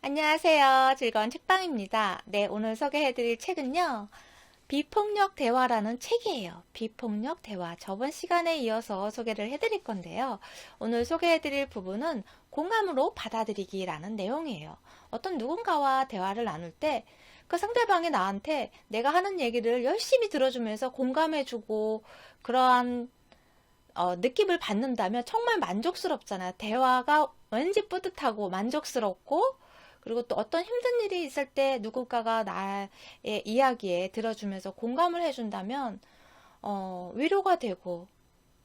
안녕하세요. 즐거운 책방입니다. 네, 오늘 소개해드릴 책은요. 비폭력 대화라는 책이에요. 비폭력 대화. 저번 시간에 이어서 소개를 해드릴 건데요. 오늘 소개해드릴 부분은 공감으로 받아들이기라는 내용이에요. 어떤 누군가와 대화를 나눌 때 그 상대방이 나한테 내가 하는 얘기를 열심히 들어주면서 공감해주고 그러한 느낌을 받는다면 정말 만족스럽잖아요. 대화가 왠지 뿌듯하고 만족스럽고 그리고 또 어떤 힘든 일이 있을 때 누군가가 나의 이야기에 들어주면서 공감을 해준다면 위로가 되고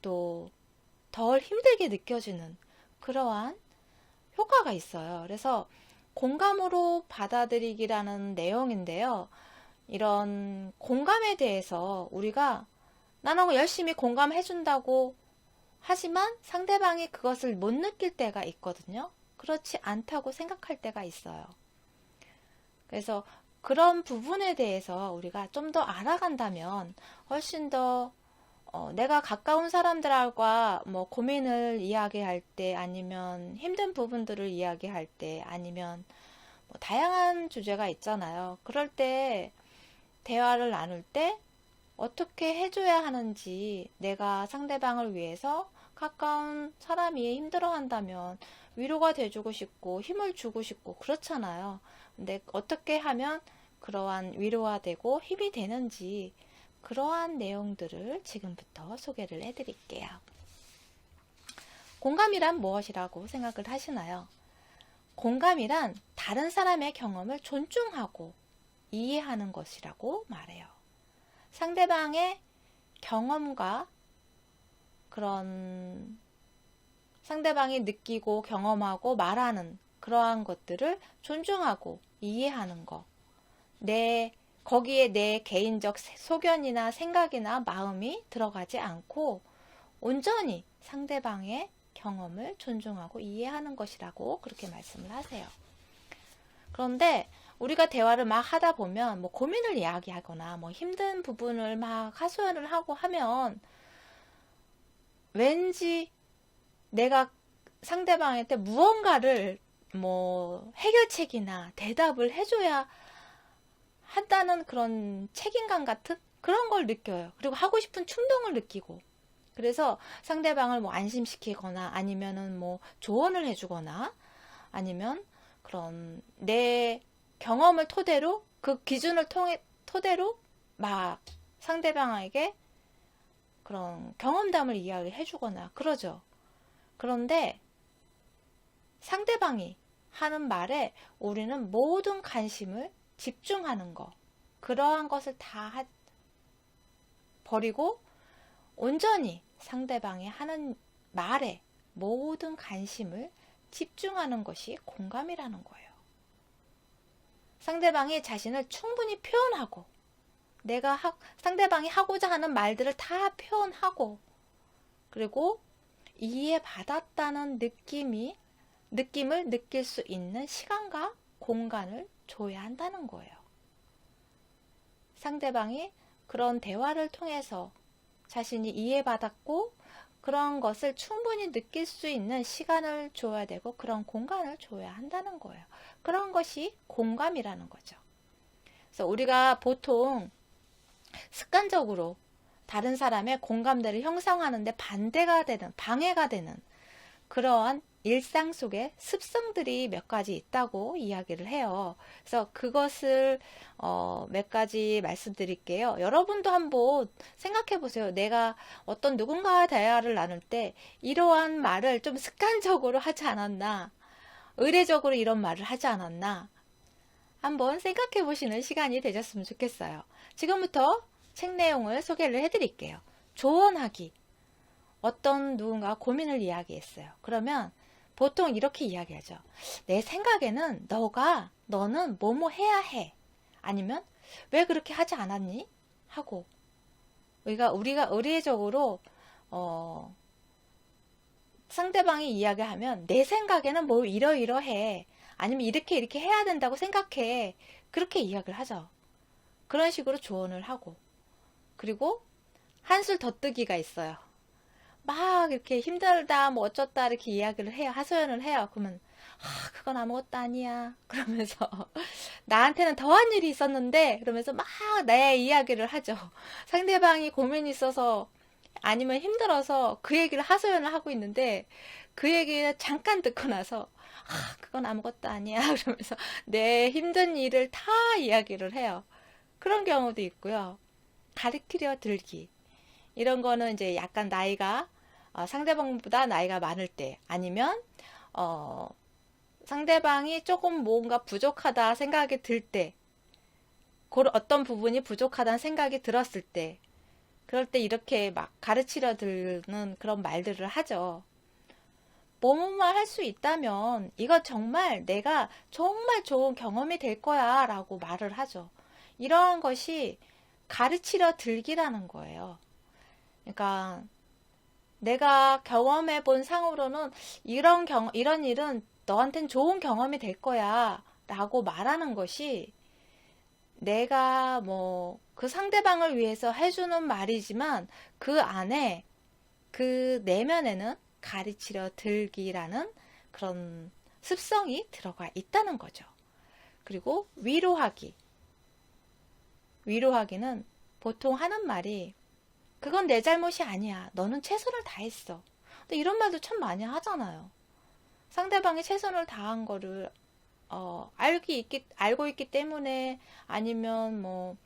또 덜 힘들게 느껴지는 그러한 효과가 있어요. 그래서 공감으로 받아들이기라는 내용인데요. 이런 공감에 대해서 우리가 나는 열심히 공감해준다고 하지만 상대방이 그것을 못 느낄 때가 있거든요. 그렇지 않다고 생각할 때가 있어요. 그래서 그런 부분에 대해서 우리가 좀 더 알아간다면 훨씬 더 내가 가까운 사람들과 뭐 고민을 이야기할 때 아니면 힘든 부분들을 이야기할 때 아니면 뭐 다양한 주제가 있잖아요. 그럴 때 대화를 나눌 때 어떻게 해줘야 하는지 내가 상대방을 위해서 가까운 사람이 힘들어한다면 위로가 돼주고 싶고 힘을 주고 싶고 그렇잖아요. 근데 어떻게 하면 그러한 위로가 되고 힘이 되는지 그러한 내용들을 지금부터 소개를 해드릴게요. 공감이란 무엇이라고 생각을 하시나요? 공감이란 다른 사람의 경험을 존중하고 이해하는 것이라고 말해요. 상대방의 경험과 그런 상대방이 느끼고 경험하고 말하는 그러한 것들을 존중하고 이해하는 것. 거기에 내 개인적 소견이나 생각이나 마음이 들어가지 않고 온전히 상대방의 경험을 존중하고 이해하는 것이라고 그렇게 말씀을 하세요. 그런데 우리가 대화를 막 하다 보면 뭐 고민을 이야기하거나 뭐 힘든 부분을 막 하소연을 하고 하면 왠지 내가 상대방한테 무언가를 뭐 해결책이나 대답을 해줘야 한다는 그런 책임감 같은 그런 걸 느껴요. 그리고 하고 싶은 충동을 느끼고. 그래서 상대방을 뭐 안심시키거나 아니면은 뭐 조언을 해주거나 아니면 그런 내 경험을 토대로 그 기준을 토대로 막 상대방에게 그런 경험담을 이야기해 주거나 그러죠. 그런데 상대방이 하는 말에 우리는 모든 관심을 집중하는 거, 그러한 것을 다 버리고 온전히 상대방이 하는 말에 모든 관심을 집중하는 것이 공감이라는 거예요. 상대방이 자신을 충분히 표현하고 상대방이 하고자 하는 말들을 다 표현하고 그리고 이해받았다는 느낌을 느낄 수 있는 시간과 공간을 줘야 한다는 거예요. 상대방이 그런 대화를 통해서 자신이 이해받았고 그런 것을 충분히 느낄 수 있는 시간을 줘야 되고 그런 공간을 줘야 한다는 거예요. 그런 것이 공감이라는 거죠. 그래서 우리가 보통 습관적으로 다른 사람의 공감대를 형성하는데 방해가 되는 그러한 일상 속에 습성들이 몇 가지 있다고 이야기를 해요. 그래서 그것을 몇 가지 말씀드릴게요. 여러분도 한번 생각해 보세요. 내가 어떤 누군가와 대화를 나눌 때 이러한 말을 좀 습관적으로 하지 않았나? 의례적으로 이런 말을 하지 않았나? 한번 생각해 보시는 시간이 되셨으면 좋겠어요. 지금부터 책 내용을 소개를 해드릴게요. 조언하기. 어떤 누군가 고민을 이야기했어요. 그러면 보통 이렇게 이야기하죠. 내 생각에는 너는 뭐뭐 해야 해. 아니면 왜 그렇게 하지 않았니? 하고 우리가 의례적으로 상대방이 이야기하면 내 생각에는 뭐 이러이러해. 아니면 이렇게 해야 된다고 생각해. 그렇게 이야기를 하죠. 그런 식으로 조언을 하고 그리고 한술 덧뜨기가 있어요. 막 이렇게 힘들다 뭐 어쩌다 이렇게 이야기를 해요. 하소연을 해요. 그러면 그건 아무것도 아니야. 그러면서 나한테는 더한 일이 있었는데 그러면서 막 내 이야기를 하죠. 상대방이 고민이 있어서 아니면 힘들어서 그 얘기를 하소연을 하고 있는데 그 얘기를 잠깐 듣고 나서 그건 아무것도 아니야. 그러면서 내 힘든 일을 다 이야기를 해요. 그런 경우도 있고요. 가르치려 들기. 이런 거는 이제 약간 나이가 상대방보다 나이가 많을 때 아니면 어, 상대방이 조금 뭔가 부족하다 생각이 들 때, 어떤 부분이 부족하다는 생각이 들었을 때, 그럴 때 이렇게 막 가르치려 드는 그런 말들을 하죠. 뭐뭐만 할 수 있다면 이거 정말 내가 정말 좋은 경험이 될 거야 라고 말을 하죠. 이러한 것이 가르치려 들기라는 거예요. 그러니까 내가 경험해 본 상으로는 이런 일은 너한텐 좋은 경험이 될 거야 라고 말하는 것이 내가 뭐 그 상대방을 위해서 해주는 말이지만 그 안에 그 내면에는 가르치려 들기라는 그런 습성이 들어가 있다는 거죠. 그리고 위로하기. 위로하기는 보통 하는 말이 그건 내 잘못이 아니야. 너는 최선을 다했어. 근데 이런 말도 참 많이 하잖아요. 상대방이 최선을 다한 거를 알고 있기 때문에 아니면 뭐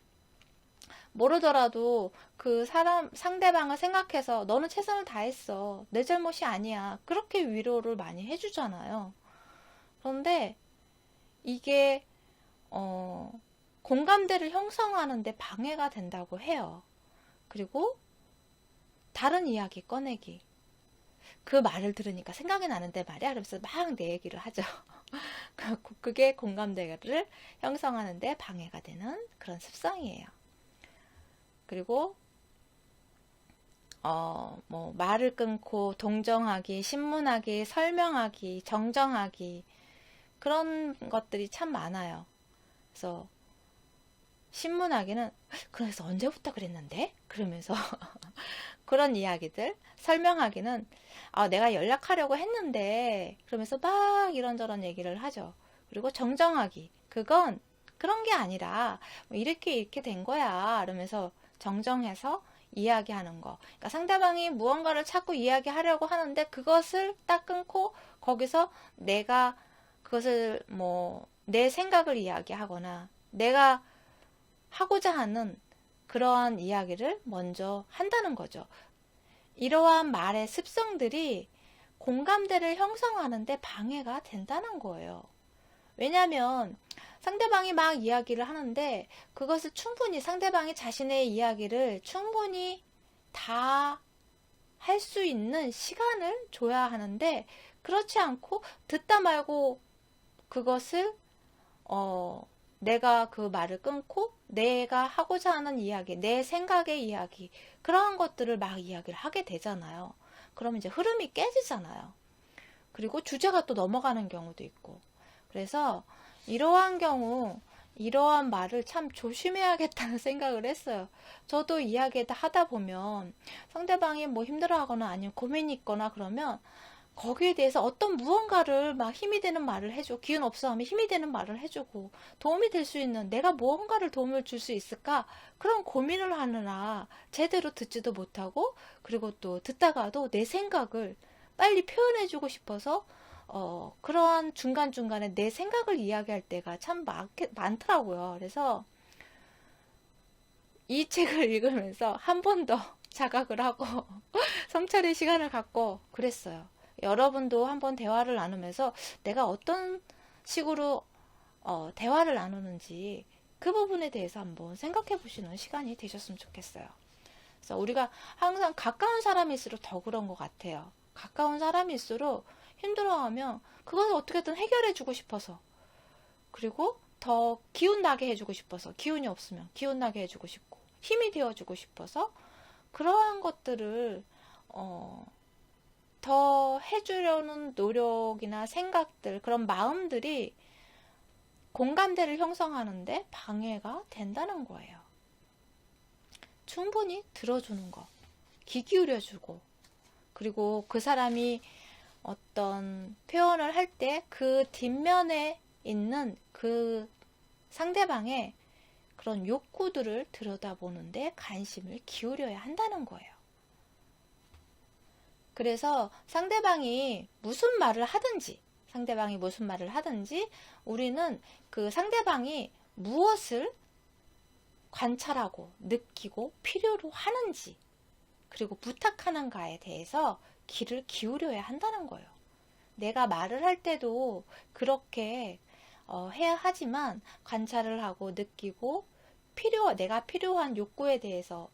모르더라도 그 상대방을 생각해서 너는 최선을 다했어. 내 잘못이 아니야. 그렇게 위로를 많이 해주잖아요. 그런데 이게 공감대를 형성하는데 방해가 된다고 해요. 그리고 다른 이야기 꺼내기. 그 말을 들으니까 생각이 나는데 말이야. 그러면서 막 내 얘기를 하죠. 그게 공감대를 형성하는데 방해가 되는 그런 습성이에요. 그리고 뭐 말을 끊고 동정하기, 신문하기, 설명하기, 정정하기 그런 것들이 참 많아요. 그래서 신문하기는 그래서 언제부터 그랬는데? 그러면서 그런 이야기들 설명하기는 내가 연락하려고 했는데 그러면서 막 이런저런 얘기를 하죠. 그리고 정정하기 그건 그런 게 아니라 뭐 이렇게 된 거야. 그러면서 정정해서 이야기하는 거. 그러니까 상대방이 무언가를 자꾸 이야기하려고 하는데 그것을 딱 끊고 거기서 내가 그것을 뭐 내 생각을 이야기하거나 내가 하고자 하는 그러한 이야기를 먼저 한다는 거죠. 이러한 말의 습성들이 공감대를 형성하는데 방해가 된다는 거예요. 왜냐하면 상대방이 막 이야기를 하는데 그것을 충분히 상대방이 자신의 이야기를 충분히 다 할 수 있는 시간을 줘야 하는데 그렇지 않고 듣다 말고 그것을 내가 그 말을 끊고 내가 하고자 하는 이야기, 내 생각의 이야기 그러한 것들을 막 이야기를 하게 되잖아요. 그러면 이제 흐름이 깨지잖아요. 그리고 주제가 또 넘어가는 경우도 있고 그래서 이러한 경우 이러한 말을 참 조심해야겠다는 생각을 했어요. 저도 이야기 하다 보면 상대방이 뭐 힘들어하거나 아니면 고민이 있거나 그러면 거기에 대해서 어떤 무언가를 막 힘이 되는 말을 해줘. 기운 없어 하면 힘이 되는 말을 해주고 도움이 될 수 있는 내가 무언가를 도움을 줄 수 있을까? 그런 고민을 하느라 제대로 듣지도 못하고 그리고 또 듣다가도 내 생각을 빨리 표현해주고 싶어서 그러한 중간중간에 내 생각을 이야기할 때가 참 많더라고요. 그래서 이 책을 읽으면서 한 번 더 자각을 하고 성찰의 시간을 갖고 그랬어요. 여러분도 한번 대화를 나누면서 내가 어떤 식으로 대화를 나누는지 그 부분에 대해서 한번 생각해 보시는 시간이 되셨으면 좋겠어요. 그래서 우리가 항상 가까운 사람일수록 더 그런 것 같아요. 가까운 사람일수록 힘들어하면 그것을 어떻게든 해결해 주고 싶어서 그리고 더 기운 나게 해주고 싶어서 기운이 없으면 기운 나게 해주고 싶고 힘이 되어주고 싶어서 그러한 것들을 더 해주려는 노력이나 생각들 그런 마음들이 공감대를 형성하는데 방해가 된다는 거예요. 충분히 들어주는 거, 귀 기울여주고 그리고 그 사람이 어떤 표현을 할 때 그 뒷면에 있는 그 상대방의 그런 욕구들을 들여다보는데 관심을 기울여야 한다는 거예요. 그래서 상대방이 무슨 말을 하든지 우리는 그 상대방이 무엇을 관찰하고 느끼고 필요로 하는지 그리고 부탁하는가에 대해서 귀를 기울여야 한다는 거예요. 내가 말을 할 때도 그렇게 해야 하지만 관찰을 하고 느끼고 내가 필요한 욕구에 대해서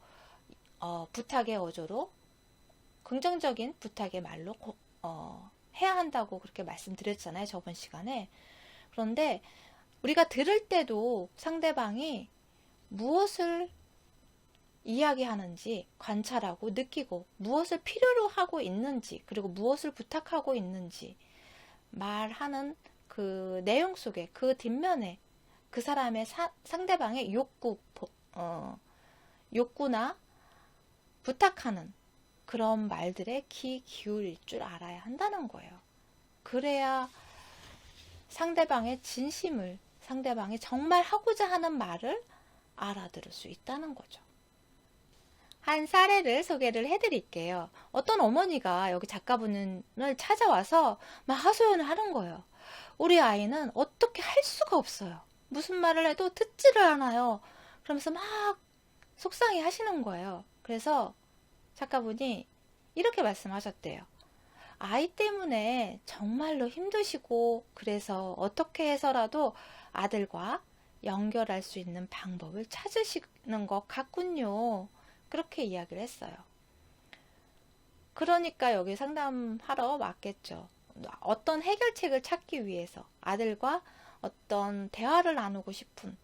부탁의 어조로 긍정적인 부탁의 말로 해야 한다고 그렇게 말씀드렸잖아요. 저번 시간에. 그런데 우리가 들을 때도 상대방이 무엇을 이야기하는지 관찰하고 느끼고 무엇을 필요로 하고 있는지 그리고 무엇을 부탁하고 있는지 말하는 그 내용 속에 그 뒷면에 그 사람의 상대방의 욕구나 부탁하는 그런 말들에 귀 기울일 줄 알아야 한다는 거예요. 그래야 상대방의 진심을 상대방이 정말 하고자 하는 말을 알아들을 수 있다는 거죠. 한 사례를 소개를 해드릴게요. 어떤 어머니가 여기 작가분을 찾아와서 막 하소연을 하는 거예요. 우리 아이는 어떻게 할 수가 없어요. 무슨 말을 해도 듣지를 않아요. 그러면서 막 속상해 하시는 거예요. 그래서 작가분이 이렇게 말씀하셨대요. 아이 때문에 정말로 힘드시고 그래서 어떻게 해서라도 아들과 연결할 수 있는 방법을 찾으시는 것 같군요. 그렇게 이야기를 했어요. 그러니까 여기 상담하러 왔겠죠. 어떤 해결책을 찾기 위해서 아들과 어떤 대화를 나누고 싶은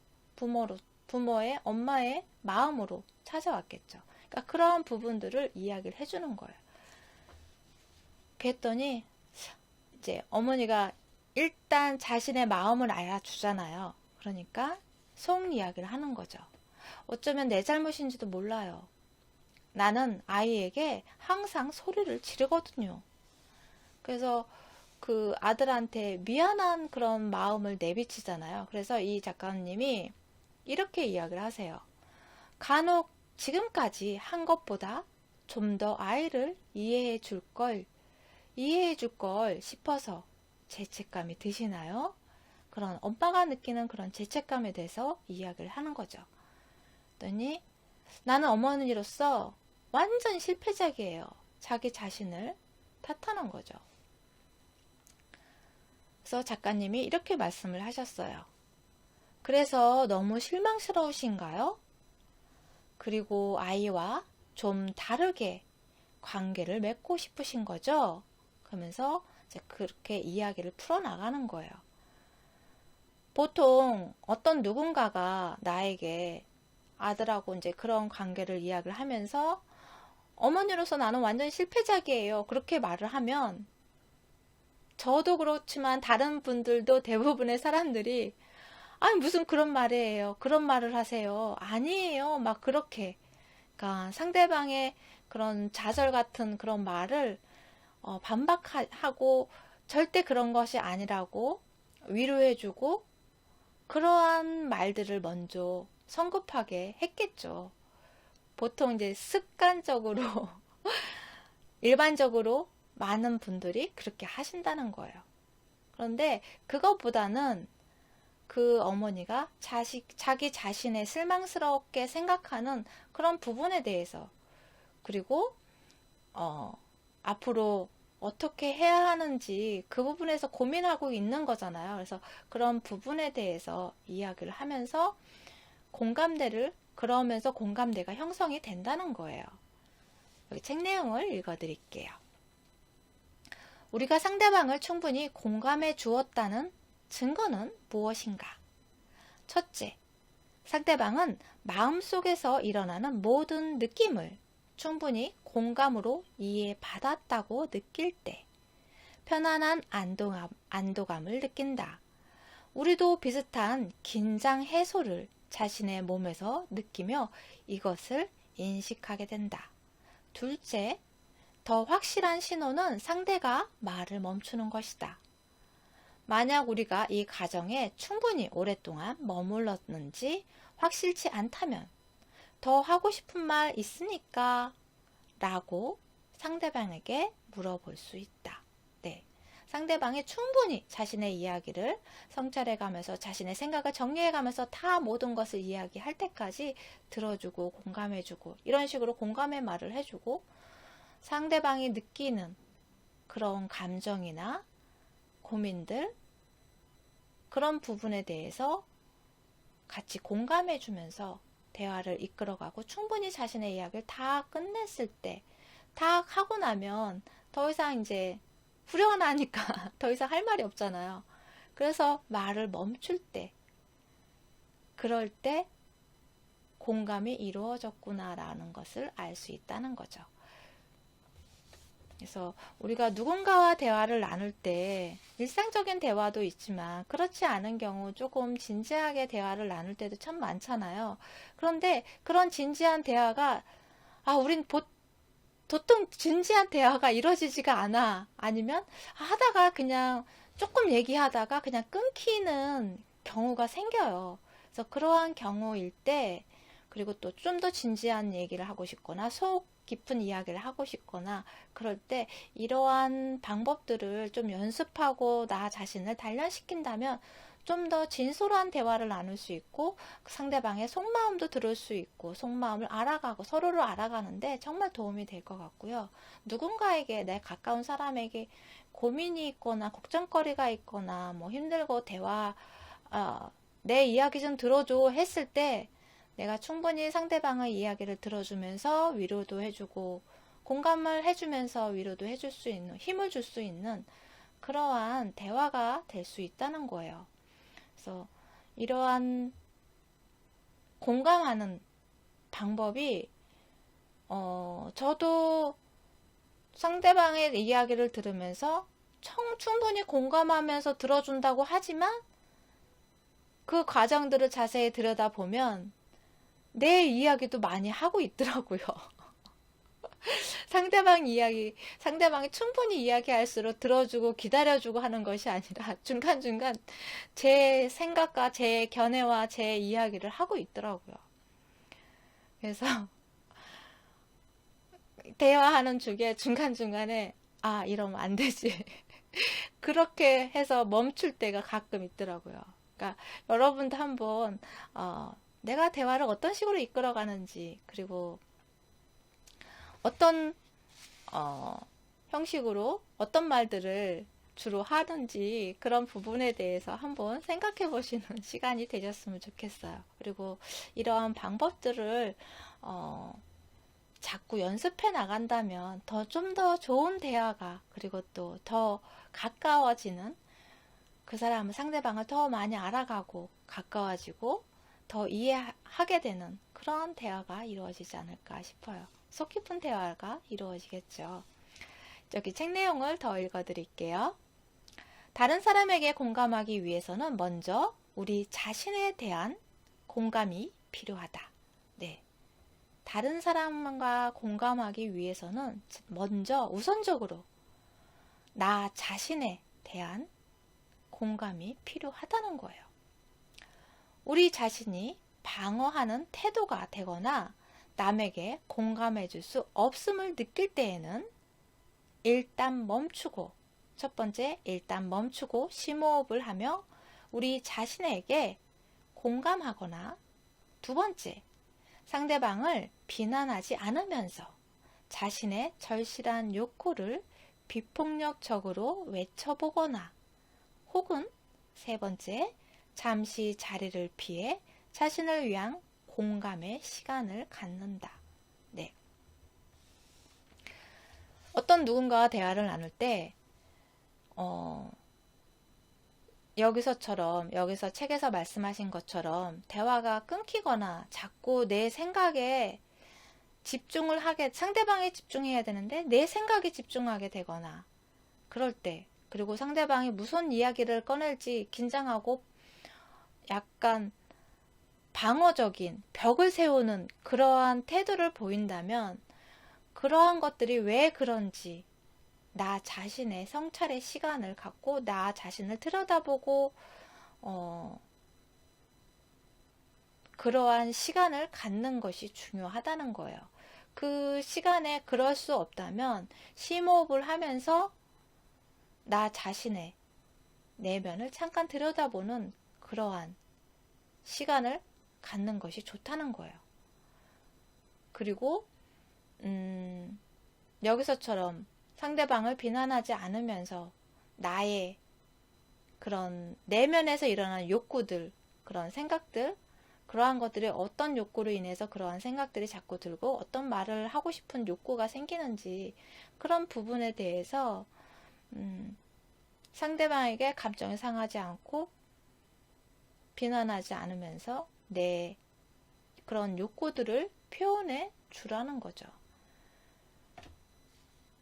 부모의 엄마의 마음으로 찾아왔겠죠. 그러니까 그런 부분들을 이야기를 해주는 거예요. 그랬더니 이제 어머니가 일단 자신의 마음을 알아주잖아요. 그러니까 속 이야기를 하는 거죠. 어쩌면 내 잘못인지도 몰라요. 나는 아이에게 항상 소리를 지르거든요. 그래서 그 아들한테 미안한 그런 마음을 내비치잖아요. 그래서 이 작가님이 이렇게 이야기를 하세요. 간혹 지금까지 한 것보다 좀 더 아이를 이해해 줄 걸 싶어서 죄책감이 드시나요? 그런 엄마가 느끼는 그런 죄책감에 대해서 이야기를 하는 거죠. 그랬더니 나는 어머니로서 완전 실패작이에요. 자기 자신을 탓하는 거죠. 그래서 작가님이 이렇게 말씀을 하셨어요. 그래서 너무 실망스러우신가요? 그리고 아이와 좀 다르게 관계를 맺고 싶으신 거죠? 그러면서 이제 그렇게 이야기를 풀어나가는 거예요. 보통 어떤 누군가가 나에게 아들하고 이제 그런 관계를 이야기를 하면서 어머니로서 나는 완전 실패작이에요. 그렇게 말을 하면 저도 그렇지만 다른 분들도 대부분의 사람들이 아니 무슨 그런 말이에요. 그런 말을 하세요. 아니에요. 막 그렇게 그러니까 상대방의 그런 좌절 같은 그런 말을 반박하고 절대 그런 것이 아니라고 위로해주고 그러한 말들을 먼저 성급하게 했겠죠. 보통 이제 습관적으로 일반적으로 많은 분들이 그렇게 하신다는 거예요. 그런데 그것보다는 그 어머니가 자기 자신의 실망스럽게 생각하는 그런 부분에 대해서 그리고 앞으로 어떻게 해야 하는지 그 부분에서 고민하고 있는 거잖아요. 그래서 그런 부분에 대해서 이야기를 하면서 그러면서 공감대가 형성이 된다는 거예요. 여기 책 내용을 읽어드릴게요. 우리가 상대방을 충분히 공감해 주었다는 증거는 무엇인가? 첫째, 상대방은 마음속에서 일어나는 모든 느낌을 충분히 공감으로 이해받았다고 느낄 때 편안한 안도감을 느낀다. 우리도 비슷한 긴장 해소를 자신의 몸에서 느끼며 이것을 인식하게 된다. 둘째, 더 확실한 신호는 상대가 말을 멈추는 것이다. 만약 우리가 이 가정에 충분히 오랫동안 머물렀는지 확실치 않다면 더 하고 싶은 말 있으니까 라고 상대방에게 물어볼 수 있다. 네. 상대방이 충분히 자신의 이야기를 성찰해가면서 자신의 생각을 정리해가면서 다 모든 것을 이야기할 때까지 들어주고 공감해주고 이런 식으로 공감의 말을 해주고 상대방이 느끼는 그런 감정이나 고민들 그런 부분에 대해서 같이 공감해주면서 대화를 이끌어가고 충분히 자신의 이야기를 다 끝냈을 때 다 하고 나면 더 이상 이제 후련하니까 더 이상 할 말이 없잖아요. 그래서 말을 멈출 때 그럴 때 공감이 이루어졌구나라는 것을 알 수 있다는 거죠. 그래서 우리가 누군가와 대화를 나눌 때 일상적인 대화도 있지만 그렇지 않은 경우 조금 진지하게 대화를 나눌 때도 참 많잖아요. 그런데 그런 진지한 대화가 우린 보통 진지한 대화가 이루어지지가 않아. 아니면 하다가 그냥 조금 얘기하다가 그냥 끊기는 경우가 생겨요. 그래서 그러한 경우일 때 그리고 또 좀 더 진지한 얘기를 하고 싶거나 속 깊은 이야기를 하고 싶거나 그럴 때 이러한 방법들을 좀 연습하고 나 자신을 단련시킨다면 좀 더 진솔한 대화를 나눌 수 있고 상대방의 속마음도 들을 수 있고 속마음을 알아가고 서로를 알아가는데 정말 도움이 될 것 같고요. 누군가에게 내 가까운 사람에게 고민이 있거나 걱정거리가 있거나 뭐 힘들고 내 이야기 좀 들어줘 했을 때 내가 충분히 상대방의 이야기를 들어주면서 위로도 해주고 공감을 해주면서 위로도 해줄 수 있는 힘을 줄 수 있는 그러한 대화가 될 수 있다는 거예요. 그래서 이러한 공감하는 방법이 저도 상대방의 이야기를 들으면서 충분히 공감하면서 들어준다고 하지만 그 과정들을 자세히 들여다보면 내 이야기도 많이 하고 있더라고요. 상대방이 충분히 이야기할수록 들어주고 기다려주고 하는 것이 아니라 중간중간 제 생각과 제 견해와 제 이야기를 하고 있더라고요. 그래서 대화하는 중에 중간중간에 이러면 안 되지. 그렇게 해서 멈출 때가 가끔 있더라고요. 그러니까 여러분도 한번 내가 대화를 어떤 식으로 이끌어가는지 그리고 어떤 형식으로 어떤 말들을 주로 하는지 그런 부분에 대해서 한번 생각해 보시는 시간이 되셨으면 좋겠어요. 그리고 이러한 방법들을 자꾸 연습해 나간다면 좀 더 좋은 대화가 그리고 또 더 가까워지는 그 사람은 상대방을 더 많이 알아가고 가까워지고 더 이해하게 되는 그런 대화가 이루어지지 않을까 싶어요. 속 깊은 대화가 이루어지겠죠. 여기 책 내용을 더 읽어드릴게요. 다른 사람에게 공감하기 위해서는 먼저 우리 자신에 대한 공감이 필요하다. 네. 다른 사람과 공감하기 위해서는 먼저 우선적으로 나 자신에 대한 공감이 필요하다는 거예요. 우리 자신이 방어하는 태도가 되거나 남에게 공감해 줄 수 없음을 느낄 때에는 일단 멈추고 첫 번째 일단 멈추고 심호흡을 하며 우리 자신에게 공감하거나 두 번째 상대방을 비난하지 않으면서 자신의 절실한 욕구를 비폭력적으로 외쳐보거나 혹은 세 번째 잠시 자리를 피해 자신을 위한 공감의 시간을 갖는다. 네. 어떤 누군가와 대화를 나눌 때 여기서 책에서 말씀하신 것처럼 대화가 끊기거나 자꾸 내 생각에 상대방에 집중해야 되는데 내 생각에 집중하게 되거나 그럴 때 그리고 상대방이 무슨 이야기를 꺼낼지 긴장하고 약간 방어적인 벽을 세우는 그러한 태도를 보인다면 그러한 것들이 왜 그런지 나 자신의 성찰의 시간을 갖고 나 자신을 들여다보고 그러한 시간을 갖는 것이 중요하다는 거예요. 그 시간에 그럴 수 없다면 심호흡을 하면서 나 자신의 내면을 잠깐 들여다보는 그러한 시간을 갖는 것이 좋다는 거예요. 그리고 여기서처럼 상대방을 비난하지 않으면서 나의 그런 내면에서 일어나는 욕구들, 그런 생각들, 그러한 것들이 어떤 욕구로 인해서 그러한 생각들이 자꾸 들고 어떤 말을 하고 싶은 욕구가 생기는지 그런 부분에 대해서 상대방에게 감정이 상하지 않고 비난하지 않으면서 내 그런 욕구들을 표현해 주라는 거죠.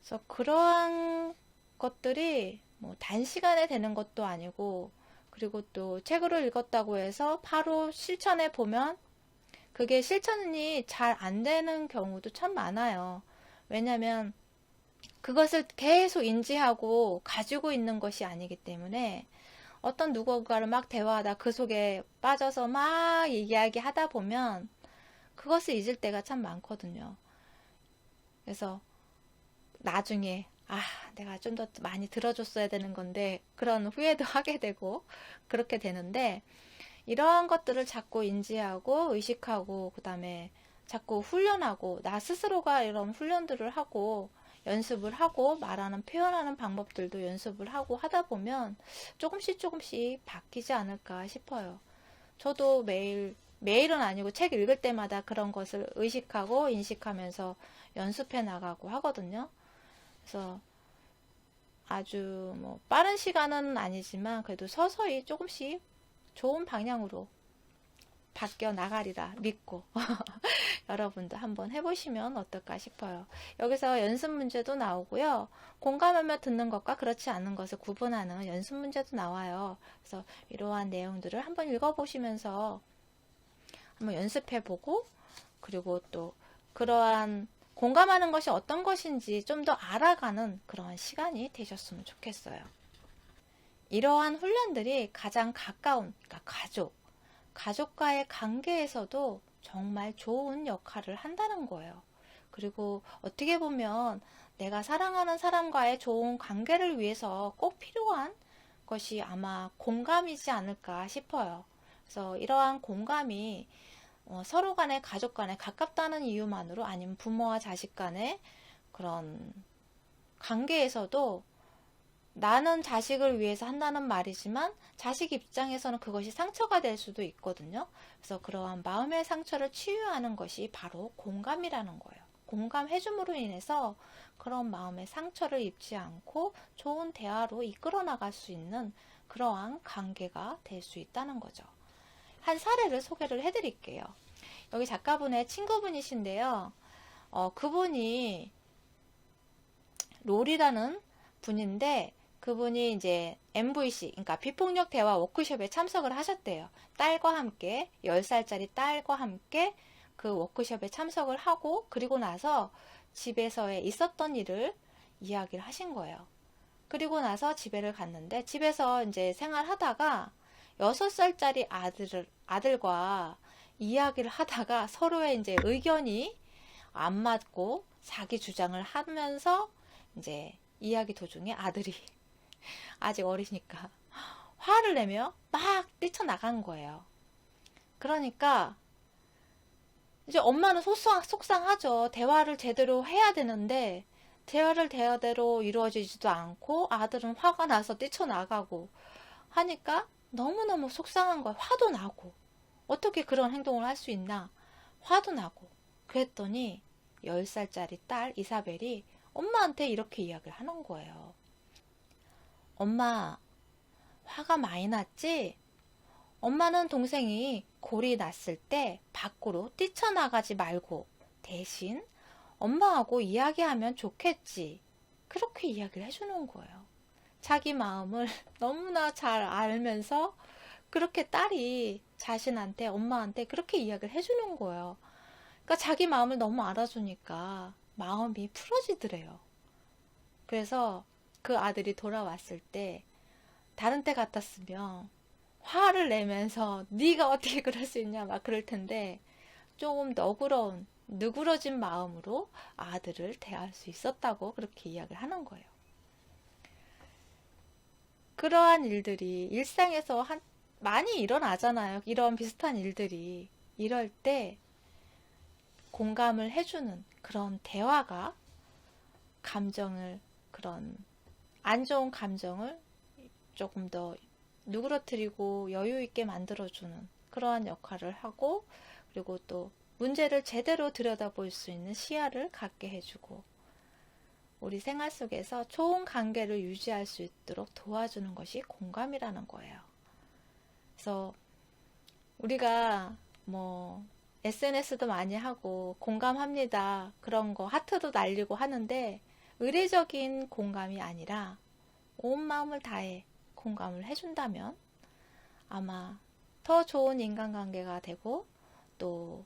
그래서 그러한 것들이 뭐 단시간에 되는 것도 아니고, 그리고 또 책으로 읽었다고 해서 바로 실천해 보면 그게 실천이 잘 안 되는 경우도 참 많아요. 왜냐면 그것을 계속 인지하고 가지고 있는 것이 아니기 때문에 어떤 누군가를 막 대화하다 그 속에 빠져서 막 이야기하다 보면 그것을 잊을 때가 참 많거든요. 그래서 나중에 내가 좀 더 많이 들어줬어야 되는 건데 그런 후회도 하게 되고 그렇게 되는데, 이러한 것들을 자꾸 인지하고 의식하고 그 다음에 자꾸 훈련하고 나 스스로가 이런 훈련들을 하고 연습을 하고 말하는 표현하는 방법들도 연습을 하고 하다 보면 조금씩 바뀌지 않을까 싶어요. 저도 매일은 아니고 책 읽을 때마다 그런 것을 의식하고 인식하면서 연습해 나가고 하거든요. 그래서 아주 뭐 빠른 시간은 아니지만 그래도 서서히 조금씩 좋은 방향으로 바뀌어 나가리라 믿고 여러분도 한번 해보시면 어떨까 싶어요. 여기서 연습 문제도 나오고요. 공감하며 듣는 것과 그렇지 않은 것을 구분하는 연습 문제도 나와요. 그래서 이러한 내용들을 한번 읽어보시면서 한번 연습해보고, 그리고 또 그러한 공감하는 것이 어떤 것인지 좀 더 알아가는 그러한 시간이 되셨으면 좋겠어요. 이러한 훈련들이 가장 가까운, 그러니까 가족과의 관계에서도 정말 좋은 역할을 한다는 거예요. 그리고 어떻게 보면 내가 사랑하는 사람과의 좋은 관계를 위해서 꼭 필요한 것이 아마 공감이지 않을까 싶어요. 그래서 이러한 공감이 서로 간에 가족 간에 가깝다는 이유만으로, 아니면 부모와 자식 간의 그런 관계에서도 나는 자식을 위해서 한다는 말이지만 자식 입장에서는 그것이 상처가 될 수도 있거든요. 그래서 그러한 마음의 상처를 치유하는 것이 바로 공감이라는 거예요. 공감해줌으로 인해서 그런 마음의 상처를 입지 않고 좋은 대화로 이끌어 나갈 수 있는 그러한 관계가 될 수 있다는 거죠. 한 사례를 소개를 해드릴게요. 여기 작가분의 친구분이신데요. 그분이 롤이라는 분인데, 그분이 이제 MVC, 그러니까 비폭력 대화 워크숍에 참석을 하셨대요. 딸과 함께, 10살짜리 딸과 함께 그 워크숍에 참석을 하고, 그리고 나서 집에서의 있었던 일을 이야기를 하신 거예요. 그리고 나서 집에를 갔는데, 집에서 이제 생활하다가 6살짜리 아들과 이야기를 하다가 서로의 이제 의견이 안 맞고 자기 주장을 하면서 이제 이야기 도중에 아들이 아직 어리니까 화를 내며 막 뛰쳐나간 거예요. 그러니까 이제 엄마는 속상하죠. 대화를 제대로 해야 되는데 대화를 제대로 이루어지지도 않고 아들은 화가 나서 뛰쳐나가고 하니까 너무너무 속상한 거예요. 화도 나고 어떻게 그런 행동을 할 수 있나, 화도 나고. 그랬더니 10살짜리 딸 이사벨이 엄마한테 이렇게 이야기를 하는 거예요. 엄마, 화가 많이 났지? 엄마는 동생이 골이 났을 때 밖으로 뛰쳐나가지 말고 대신 엄마하고 이야기하면 좋겠지. 그렇게 이야기를 해주는 거예요. 자기 마음을 너무나 잘 알면서 그렇게 딸이 자신한테, 엄마한테 그렇게 이야기를 해주는 거예요. 그러니까 자기 마음을 너무 알아주니까 마음이 풀어지더래요. 그래서 그 아들이 돌아왔을 때 다른 때 같았으면 화를 내면서 네가 어떻게 그럴 수 있냐 막 그럴 텐데 조금 너그러운 누그러진 마음으로 아들을 대할 수 있었다고 그렇게 이야기를 하는 거예요. 그러한 일들이 일상에서 많이 일어나잖아요. 이런 비슷한 일들이. 이럴 때 공감을 해주는 그런 대화가 그런 안 좋은 감정을 조금 더 누그러뜨리고 여유 있게 만들어주는 그러한 역할을 하고, 그리고 또 문제를 제대로 들여다볼 수 있는 시야를 갖게 해주고, 우리 생활 속에서 좋은 관계를 유지할 수 있도록 도와주는 것이 공감이라는 거예요. 그래서 우리가 뭐 SNS도 많이 하고 공감합니다, 그런 거 하트도 날리고 하는데, 의례적인 공감이 아니라 온 마음을 다해 공감을 해준다면 아마 더 좋은 인간관계가 되고, 또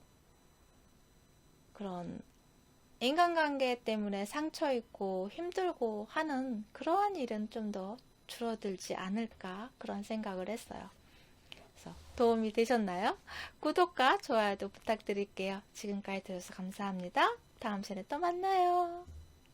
그런 인간관계 때문에 상처 있고 힘들고 하는 그러한 일은 좀 더 줄어들지 않을까, 그런 생각을 했어요. 그래서 도움이 되셨나요? 구독과 좋아요도 부탁드릴게요. 지금까지 들어서 감사합니다. 다음 시간에 또 만나요.